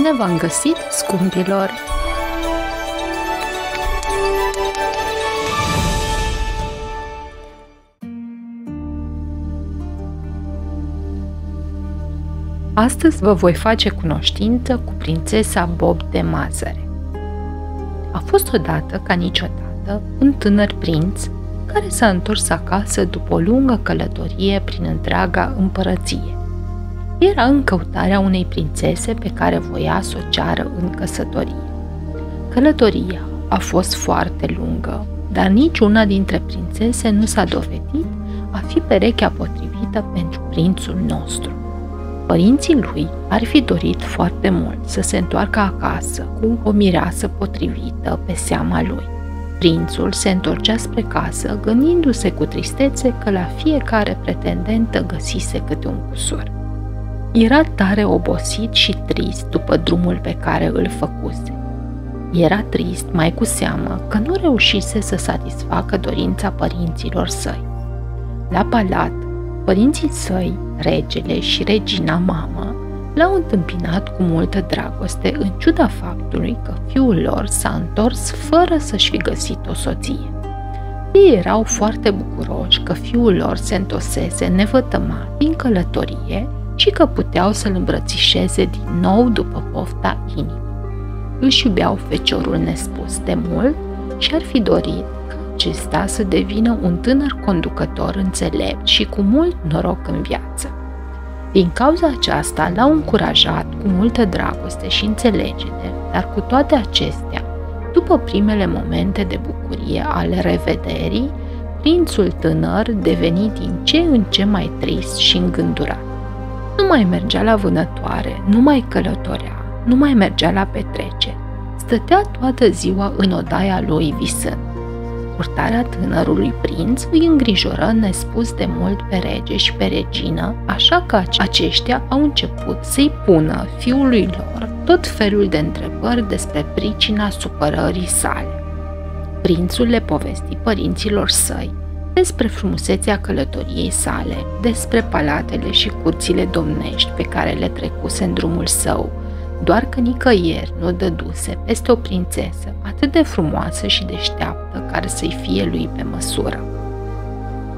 Bine v-am găsit, scumpilor! Astăzi vă voi face cunoștință cu prințesa Bob de Mazăre. A fost odată, ca niciodată, un tânăr prinț care s-a întors acasă după o lungă călătorie prin întreaga împărăție. Era în căutarea unei prințese pe care voia să o ceară în căsătorie. Călătoria a fost foarte lungă, dar niciuna dintre prințese nu s-a dovedit a fi perechea potrivită pentru prințul nostru. Părinții lui ar fi dorit foarte mult să se întoarcă acasă cu o mireasă potrivită pe seama lui. Prințul se întorcea spre casă, gândindu-se cu tristețe că la fiecare pretendentă găsise câte un cusur. Era tare obosit și trist după drumul pe care îl făcuse. Era trist mai cu seamă că nu reușise să satisfacă dorința părinților săi. La palat, părinții săi, regele și regina mamă, l-au întâmpinat cu multă dragoste, în ciuda faptului că fiul lor s-a întors fără să-și fi găsit o soție. Ei erau foarte bucuroși că fiul lor se întorsese nevătămat din călătorie și că puteau să-l îmbrățișeze din nou după pofta inimii. Își iubeau feciorul nespus de mult și ar fi dorit ca acesta să devină un tânăr conducător înțelept și cu mult noroc în viață. Din cauza aceasta l-au încurajat cu multă dragoste și înțelegere, dar cu toate acestea, după primele momente de bucurie ale revederii, prințul tânăr deveni din ce în ce mai trist și îngândurat. Nu mai mergea la vânătoare, nu mai călătorea, nu mai mergea la petreceri. Stătea toată ziua în odaia lui visând. Purtarea tânărului prinț îi îngrijoră nespus de mult pe rege și pe regină, așa că aceștia au început să-i pună fiului lor tot felul de întrebări despre pricina supărării sale. Prințul le povesti părinților săi despre frumusețea călătoriei sale, despre palatele și curțile domnești pe care le trecuse în drumul său, doar că nicăieri nu dăduse peste o prințesă atât de frumoasă și deșteaptă care să-i fie lui pe măsură.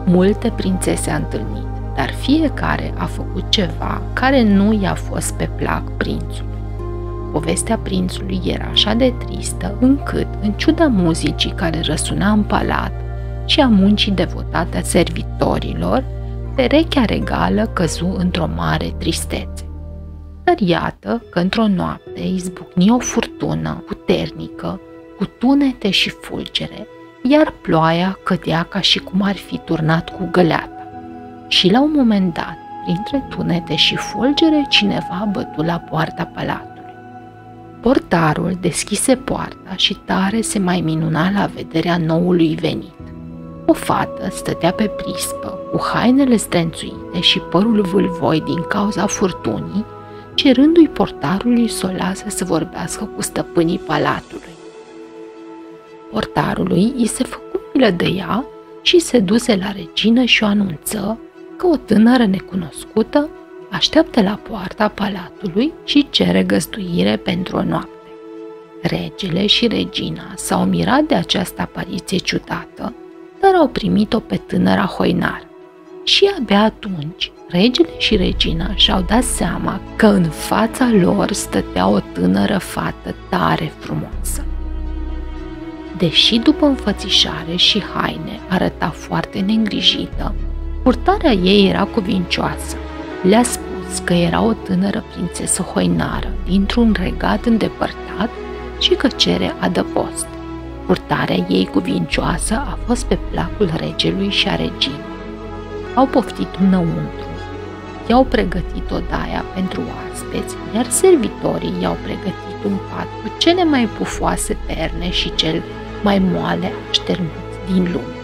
Multe prințese a întâlnit, dar fiecare a făcut ceva care nu i-a fost pe plac prințului. Povestea prințului era așa de tristă încât, în ciuda muzicii care răsuna în palat și a muncii devotate a servitorilor, perechea regală căzu într-o mare tristețe. Dar iată că într-o noapte izbucni o furtună puternică, cu tunete și fulgere, iar ploaia cădea ca și cum ar fi turnat cu găleata. Și la un moment dat, printre tunete și fulgere, cineva bătu la poarta palatului. Portarul deschise poarta și tare se mai minuna la vederea noului venit. O fată stătea pe prispă, cu hainele zdrențuite și părul vâlvoi din cauza furtunii, cerându-i portarului să o lasă să vorbească cu stăpânii palatului. Portarului i se făcu milă de ea și se duse la regină și o anunță că o tânără necunoscută așteaptă la poarta palatului și cere găzduire pentru o noapte. Regele și regina s-au mirat de această apariție ciudată, dar au primit-o pe tânăra hoinară. Și abia atunci, regele și regina și-au dat seama că în fața lor stătea o tânără fată tare frumoasă. Deși după înfățișare și haine arăta foarte neîngrijită, purtarea ei era cuvincioasă. Le-a spus că era o tânără prințesă hoinară dintr-un regat îndepărtat și că cere adăpost. Purtarea ei cuvincioasă a fost pe placul regelui și a reginei. Au poftit înăuntru, i-au pregătit odaia pentru oaspeți, iar servitorii i-au pregătit un pat cu cele mai pufoase perne și cel mai moale așternuți din lume,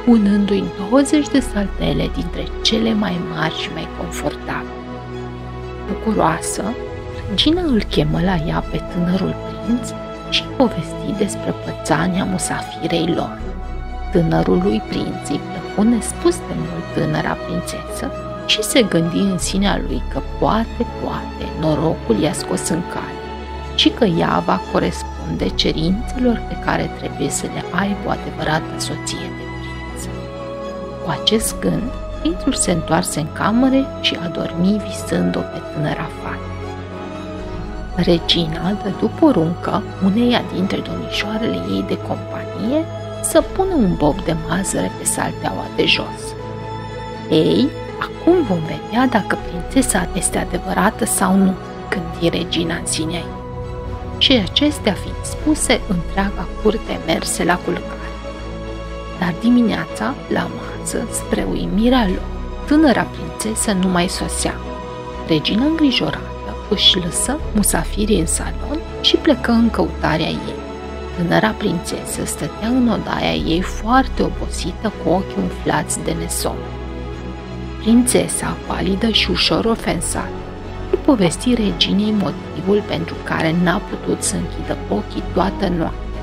punându-i 20 de saltele dintre cele mai mari și mai confortabile. Bucuroasă, regina îl chemă la ea pe tânărul prinț și povesti despre pățania musafirei lor. Tânărului prinț îi plăcu nespus de mult tânăra prințesă și se gândi în sinea lui că poate, norocul i-a scos în cale. și că ea va corespunde cerințelor pe care trebuie să le aibă o adevărată soție de prinț. Cu acest gând, prințul se întoarse în cameră și a dormit visând-o pe tânăra fată. Regina dădu poruncă uneia dintre domnișoarele ei de companie să pună un bob de mazăre pe salteaua de jos. Ei, acum vom vedea dacă prințesa este adevărată sau nu, gândi regina în sinea ei. Și acestea fiind spuse, întreaga curte merse la culcare. Dar dimineața, la masă, spre uimirea lor, tânăra prințesă nu mai sosea. Regina îngrijorată își lăsă musafirii în salon și plecă în căutarea ei. Tânăra prințesă stătea în odaia ei foarte obosită, cu ochii umflați de nesomn. Prințesa, palidă și ușor ofensată, îi povesti reginei motivul pentru care n-a putut să închidă ochii toată noaptea.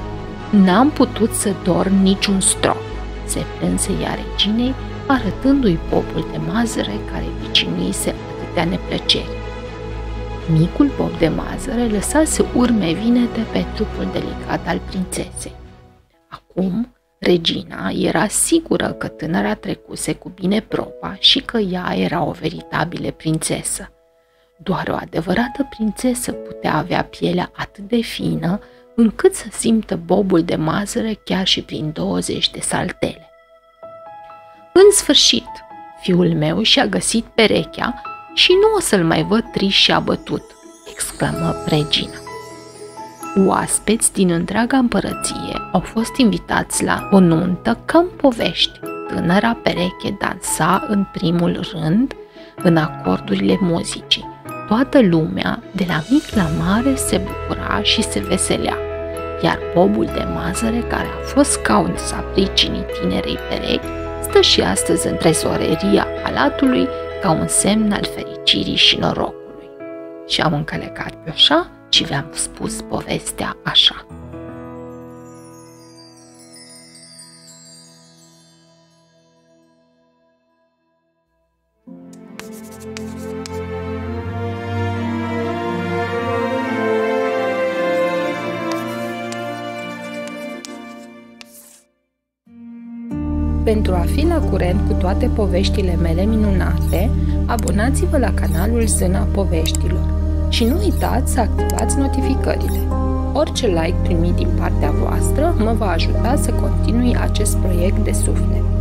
N-am putut să dorm niciun strop, se plânse ea reginei, arătându-i popul de mazăre care vicinuise atâtea neplăceri. Micul bob de mazăre lăsase urme vinete pe trupul delicat al prințesei. Acum, regina era sigură că tânăra trecuse cu bine proba și că ea era o veritabilă prințesă. Doar o adevărată prințesă putea avea pielea atât de fină încât să simtă bobul de mazăre chiar și prin 20 de saltele. În sfârșit, fiul meu și-a găsit perechea și nu o să-l mai văd trist și abătut, exclamă regina. Oaspeți din întreaga împărăție au fost invitați la o nuntă ca în povești. Tânăra pereche dansa în primul rând în acordurile muzicii. Toată lumea, de la mic la mare, se bucura și se veselea, iar bobul de mazăre, care a fost cauza pricinii tinerei perechi, stă și astăzi în trezoreria palatului ca un semn al fericirii și norocului. Și am încălecat pe așa și v-am spus povestea așa. Pentru a fi la curent cu toate poveștile mele minunate, abonați-vă la canalul Zâna Poveștilor și nu uitați să activați notificările. Orice like primit din partea voastră mă va ajuta să continui acest proiect de suflet.